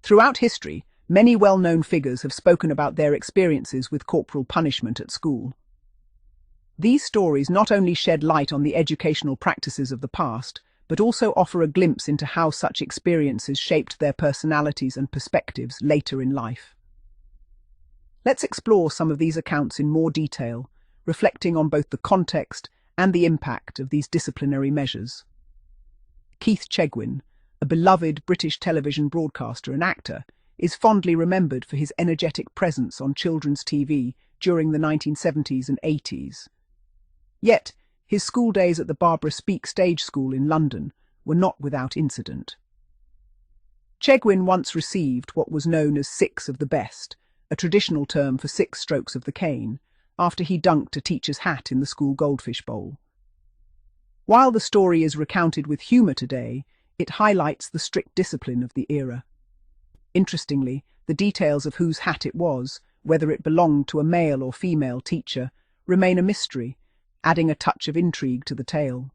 Throughout history, many well-known figures have spoken about their experiences with corporal punishment at school. These stories not only shed light on the educational practices of the past, but also offer a glimpse into how such experiences shaped their personalities and perspectives later in life. Let's explore some of these accounts in more detail, reflecting on both the context and the impact of these disciplinary measures. Keith Chegwin, a beloved British television broadcaster and actor, is fondly remembered for his energetic presence on children's TV during the 1970s and 80s. Yet, his school days at the Barbara Speake Stage School in London were not without incident. Chegwin once received what was known as six of the best, a traditional term for 6 strokes of the cane, after he dunked a teacher's hat in the school goldfish bowl. While the story is recounted with humour today, it highlights the strict discipline of the era. Interestingly, the details of whose hat it was, whether it belonged to a male or female teacher, remain a mystery, adding a touch of intrigue to the tale.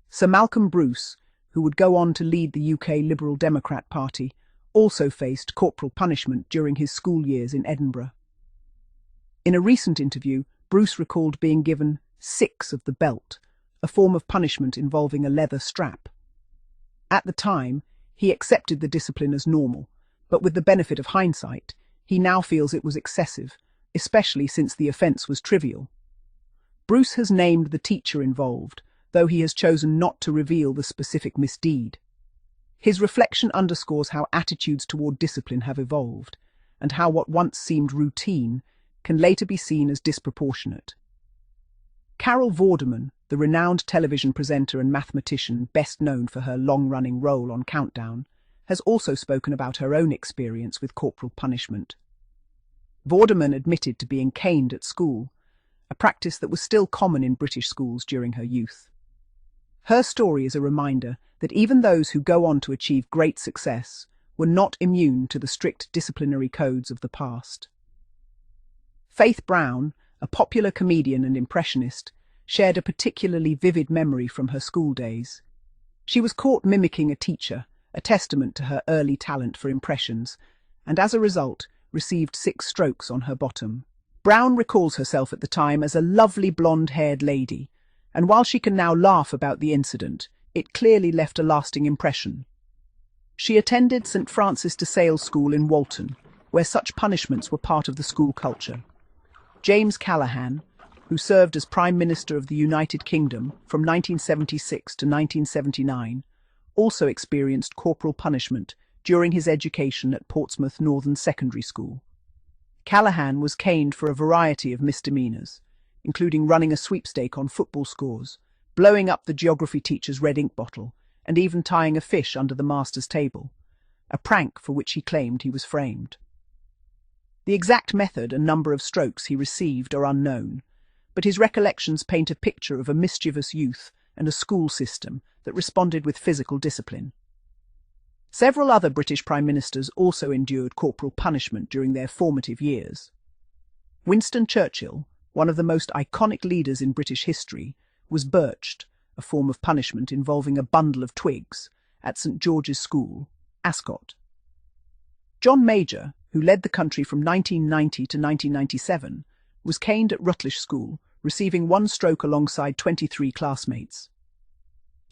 Sir Malcolm Bruce, who would go on to lead the UK Liberal Democrat Party, also faced corporal punishment during his school years in Edinburgh. In a recent interview, Bruce recalled being given 6 of the belt, a form of punishment involving a leather strap. At the time, he accepted the discipline as normal, but with the benefit of hindsight, he now feels it was excessive, especially since the offence was trivial. Bruce has named the teacher involved, though he has chosen not to reveal the specific misdeed. His reflection underscores how attitudes toward discipline have evolved, and how what once seemed routine can later be seen as disproportionate. Carol Vorderman, the renowned television presenter and mathematician best known for her long-running role on Countdown, has also spoken about her own experience with corporal punishment. Vorderman admitted to being caned at school, a practice that was still common in British schools during her youth. Her story is a reminder that even those who go on to achieve great success were not immune to the strict disciplinary codes of the past. Faith Brown, a popular comedian and impressionist, shared a particularly vivid memory from her school days. She was caught mimicking a teacher, a testament to her early talent for impressions, and as a result received 6 strokes on her bottom. Brown recalls herself at the time as a lovely blonde-haired lady, and while she can now laugh about the incident, it clearly left a lasting impression. She attended St Francis de Sales School in Walton, where such punishments were part of the school culture. James Callaghan, who served as Prime Minister of the United Kingdom from 1976 to 1979, also experienced corporal punishment during his education at Portsmouth Northern Secondary School. Callaghan was caned for a variety of misdemeanours, including running a sweepstake on football scores, blowing up the geography teacher's red ink bottle, and even tying a fish under the master's table, a prank for which he claimed he was framed. The exact method and number of strokes he received are unknown, but his recollections paint a picture of a mischievous youth and a school system that responded with physical discipline. Several other British Prime Ministers also endured corporal punishment during their formative years. Winston Churchill, one of the most iconic leaders in British history, was birched, a form of punishment involving a bundle of twigs, at St George's School, Ascot. John Major, who led the country from 1990 to 1997, was caned at Rutlish School, receiving 1 stroke alongside 23 classmates.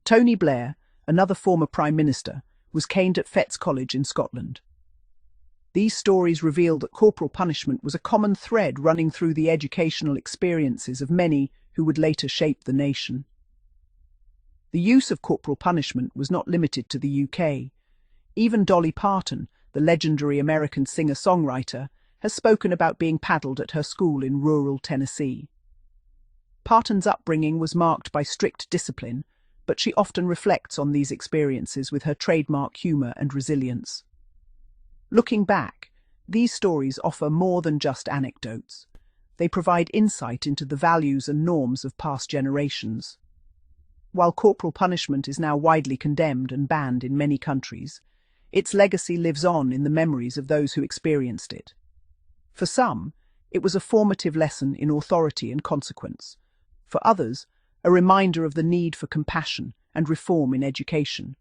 Tony Blair, another former Prime Minister, was caned at Fettes College in Scotland. These stories reveal that corporal punishment was a common thread running through the educational experiences of many who would later shape the nation. The use of corporal punishment was not limited to the UK. Even Dolly Parton, the legendary American singer-songwriter, has spoken about being paddled at her school in rural Tennessee. Parton's upbringing was marked by strict discipline, but she often reflects on these experiences with her trademark humour and resilience. Looking back, these stories offer more than just anecdotes. They provide insight into the values and norms of past generations. While corporal punishment is now widely condemned and banned in many countries, its legacy lives on in the memories of those who experienced it. For some, it was a formative lesson in authority and consequence. For others, a reminder of the need for compassion and reform in education.